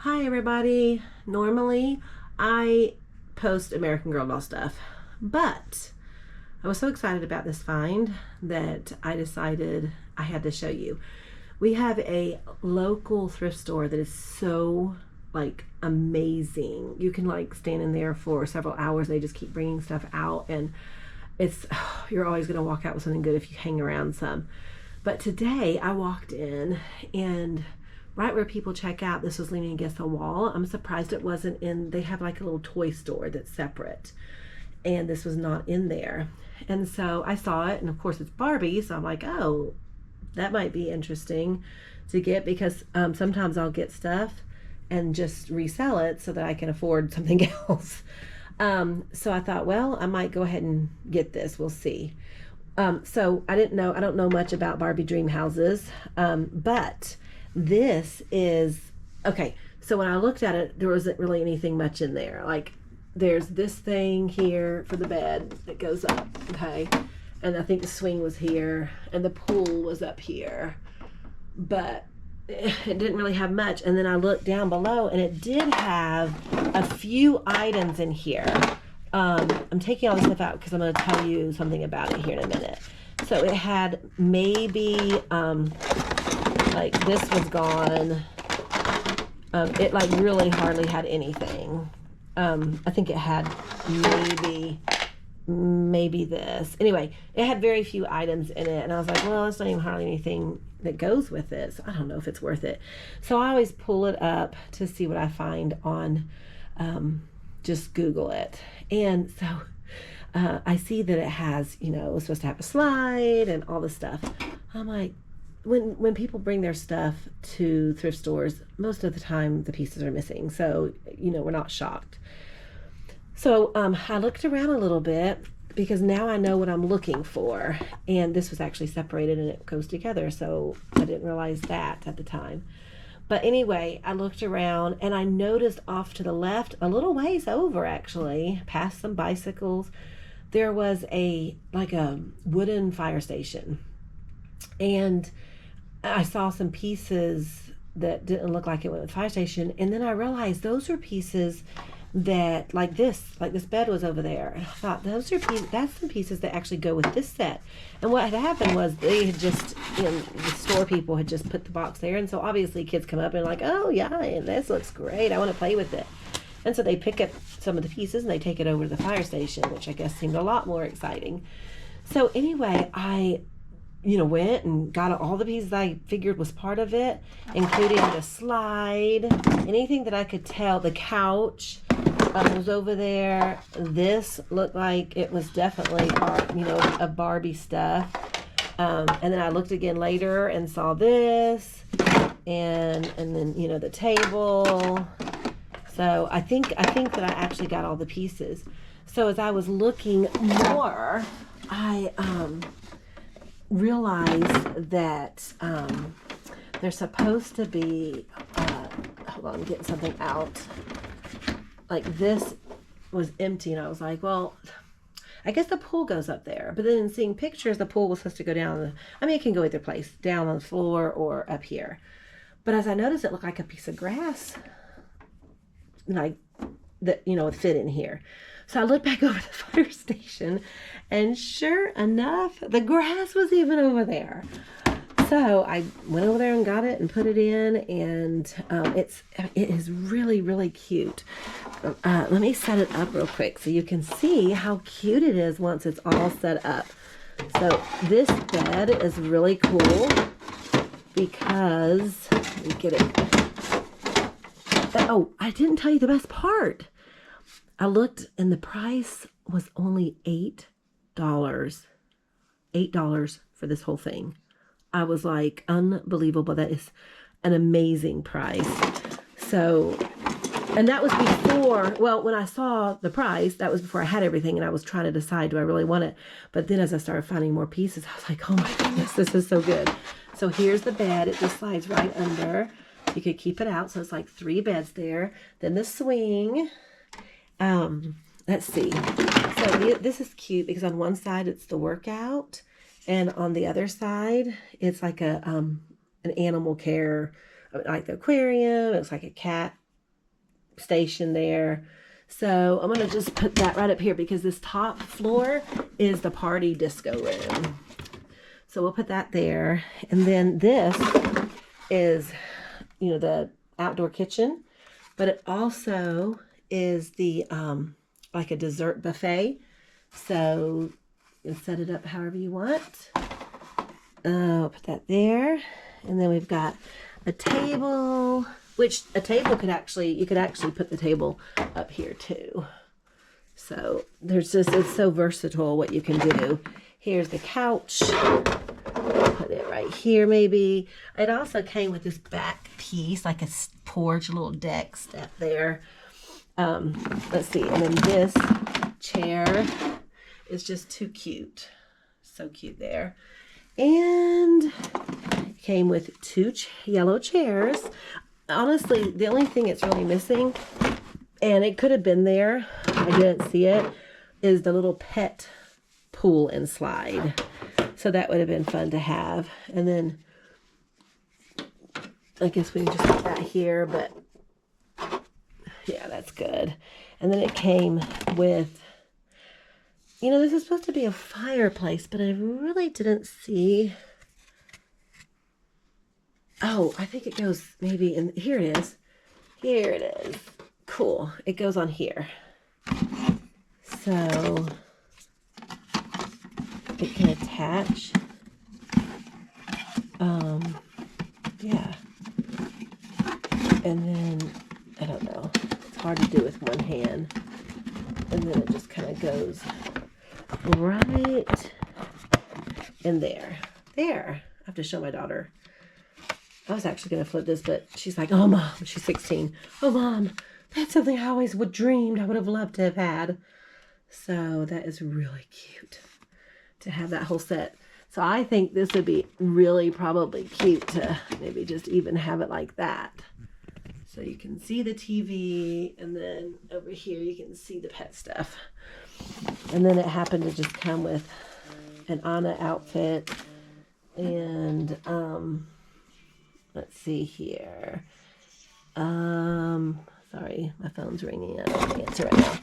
Hi everybody. Normally I post American Girl doll stuff, but I was so excited about this find that I decided I had to show you. We have a local thrift store that is so amazing. You can stand in there for several hours. They just keep bringing stuff out, and it's you're always going to walk out with something good if you hang around some. But today I walked in, and right where people check out, this was leaning against the wall. I'm surprised it wasn't in, they have like a little toy store that's separate, and this was not in there. And so I saw it, and of course it's Barbie, so I'm like, oh, that might be interesting to get, because sometimes I'll get stuff and just resell it so that I can afford something else. So I thought, well, I might go ahead and get this. We'll see. So I don't know much about Barbie dream houses, but this is okay. So when I looked at it, there wasn't really anything much in there. Like, there's this thing here for the bed that goes up, okay, and I think the swing was here, and the pool was up here, but it didn't really have much. And then I looked down below, and it did have a few items in here. I'm taking all this stuff out because I'm going to tell you something about it here in a minute. So it had maybe this was gone. It really hardly had anything. I think it had maybe this. Anyway, it had very few items in it, and I was like, well, it's not even hardly anything that goes with it, so I don't know if it's worth it. So I always pull it up to see what I find on just Google it. And so I see that it has, it's supposed to have a slide and all this stuff. I'm like, when people bring their stuff to thrift stores, most of the time the pieces are missing. So, we're not shocked. So I looked around a little bit, because now I know what I'm looking for. And this was actually separated and it goes together. So I didn't realize that at the time. But anyway, I looked around, and I noticed off to the left, a little ways over actually, past some bicycles, there was a wooden fire station. And I saw some pieces that didn't look like it went with the fire station. And then I realized those were pieces that, like this bed was over there. And I thought, that's some pieces that actually go with this set. And what had happened was they had just, the store people had just put the box there. And so obviously kids come up and like, oh yeah, and this looks great, I want to play with it. And so they pick up some of the pieces and they take it over to the fire station, which I guess seemed a lot more exciting. So anyway, I went and got all the pieces I figured was part of it, including the slide, anything that I could tell. The couch was over there. This looked like it was definitely a Barbie stuff. And then I looked again later and saw this, and then the table. So I think that I actually got all the pieces. So as I was looking more, I realized that there's supposed to be hold on, I'm getting something out. Like, this was empty, and I was like, well, I guess the pool goes up there. But then in seeing pictures, the pool was supposed to go down. It can go either place, down on the floor or up here. But as I noticed, it looked like a piece of grass, that would fit in here. So I looked back over the fire station, and sure enough, the grass was even over there. So I went over there and got it and put it in, and it is really, really cute. Let me set it up real quick so you can see how cute it is once it's all set up. So this bed is really cool because, let me get it. Oh, I didn't tell you the best part. I looked, and the price was only $8. $8 for this whole thing. I was like, unbelievable. That is an amazing price. So, and that was before, well, when I saw the price, that was before I had everything, and I was trying to decide, do I really want it? But then as I started finding more pieces, I was like, oh my goodness, this is so good. So here's the bed. It just slides right under. You could keep it out. So it's like 3 beds there. Then the swing. Let's see. So this is cute because on one side it's the workout, and on the other side it's like an animal care, like the aquarium. It's like a cat station there. So I'm going to just put that right up here because this top floor is the party disco room. So we'll put that there. And then this is, you know, the outdoor kitchen, but it also is the, like a dessert buffet. So you can set it up however you want. I'll put that there. And then we've got a table, which a table could actually, you could actually put the table up here too. So there's just, it's so versatile what you can do. Here's the couch. Put it right here maybe. It also came with this back piece, like a porch, a little deck step there. Let's see. And then this chair is just too cute. So cute there. And came with two yellow chairs. Honestly, the only thing it's really missing, and it could have been there, I didn't see it, is the little pet pool and slide. So that would have been fun to have. And then I guess we can just put that here, but yeah, that's good. And then it came with, you know, this is supposed to be a fireplace, but I really didn't see. Oh, I think it goes maybe in, here it is. Here it is. Cool. It goes on here. So it can attach. Yeah. And then, I don't know. It's hard to do with one hand. And then it just kind of goes right in there. There. I have to show my daughter. I was actually going to flip this, but she's like, oh, Mom. She's 16. Oh, Mom, that's something I always dreamed I would have loved to have had. So that is really cute to have that whole set. So I think this would be really probably cute to maybe just even have it like that. So you can see the TV, and then over here you can see the pet stuff. And then it happened to just come with an Anna outfit. And let's see here. Sorry, my phone's ringing. I don't want to answer right now.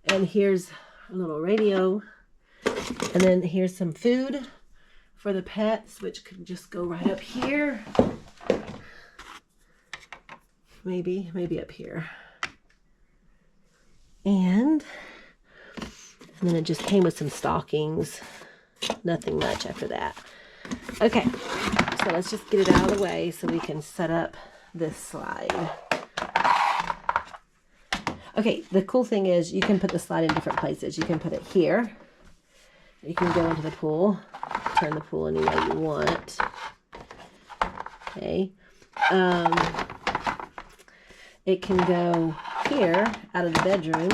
And here's a little radio. And then here's some food for the pets, which can just go right up here. Maybe up here. And then it just came with some stockings. Nothing much after that. Okay, so let's just get it out of the way so we can set up this slide. Okay, the cool thing is you can put the slide in different places. You can put it here. You can go into the pool, turn the pool any way you want. Okay. It can go here out of the bedroom.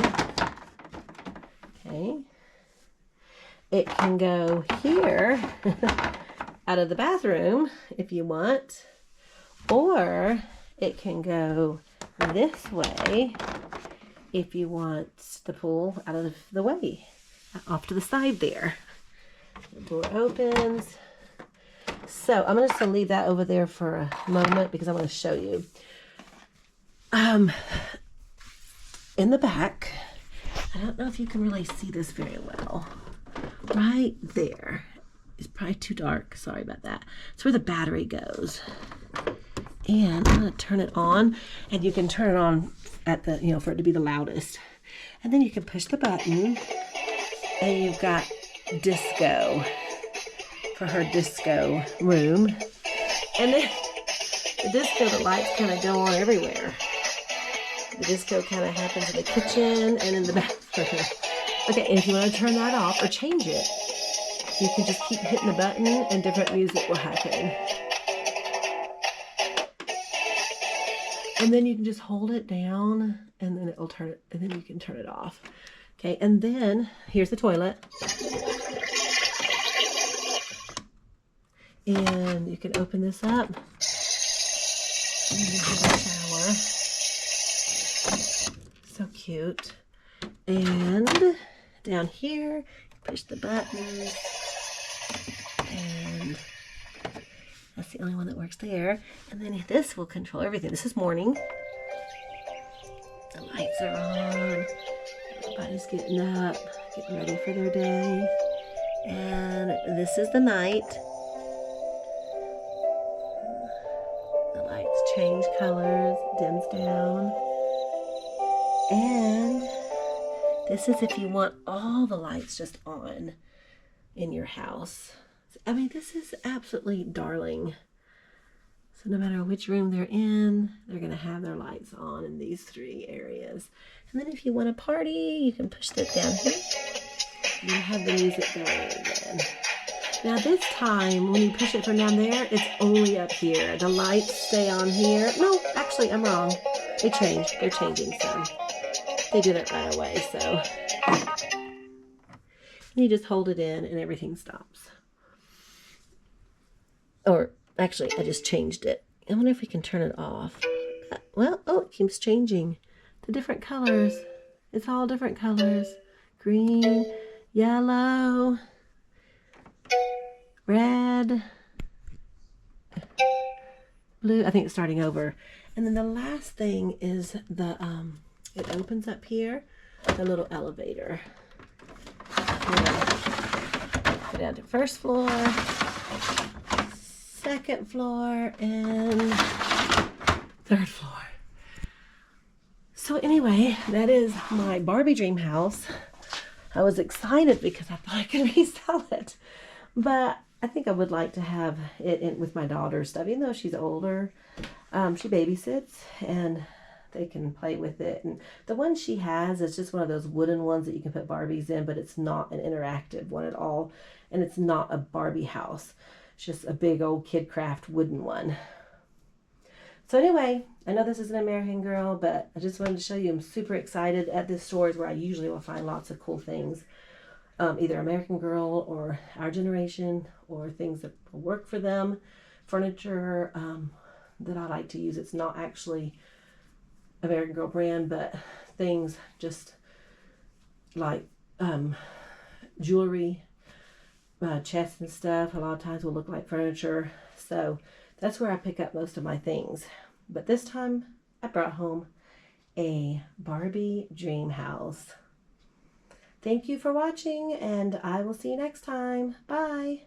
Okay. It can go here out of the bathroom if you want, or it can go this way if you want the pool out of the way, off to the side there. The door opens. So I'm just going to leave that over there for a moment because I'm going to show you. In the back, I don't know if you can really see this very well. Right there. It's probably too dark. Sorry about that. It's where the battery goes. And I'm going to turn it on. And you can turn it on at the, for it to be the loudest. And then you can push the button. And you've got disco for her disco room. And then the disco, the lights kind of go on everywhere. The disco kind of happens in the kitchen and in the bathroom. Okay, and if you want to turn that off or change it, you can just keep hitting the button and different music will happen. And then you can just hold it down and then it will turn it, and then you can turn it off. Okay, and then here's the toilet. And you can open this up. And you have a shower. So cute. And down here, push the buttons. And that's the only one that works there. And then this will control everything. This is morning. Lights are on. Everybody's getting up, getting ready for their day. And this is the night. The lights change colors, dims down. And this is if you want all the lights just on in your house. I mean, this is absolutely darling. So no matter which room they're in, they're going to have their lights on in these 3 areas. And then if you want to party, you can push that down here. And have the music going again. Now this time, when you push it from down there, it's only up here. The lights stay on here. No, actually, I'm wrong. They changed. They're changing some. They did it right away, so. You just hold it in and everything stops. Or, actually, I just changed it. I wonder if we can turn it off. Well, oh, it keeps changing. The different colors. It's all different colors. Green, yellow, red, blue. I think it's starting over. And then the last thing is the, it opens up here, the little elevator. Go down to first floor, second floor, and third floor. So anyway, that is my Barbie dream house. I was excited because I thought I could resell it. But I think I would like to have it in with my daughter's stuff, even though she's older. She babysits and they can play with it. And the one she has is just one of those wooden ones that you can put Barbies in, but it's not an interactive one at all. And it's not a Barbie house. It's just a big old kid craft wooden one. So anyway, I know this is an American Girl, but I just wanted to show you I'm super excited at this store is where I usually will find lots of cool things. Either American Girl or our generation or things that will work for them. Furniture that I like to use. It's not actually American Girl brand, but things just like jewelry, chests and stuff. A lot of times will look like furniture. So that's where I pick up most of my things. But this time I brought home a Barbie dream house. Thank you for watching, and I will see you next time. Bye.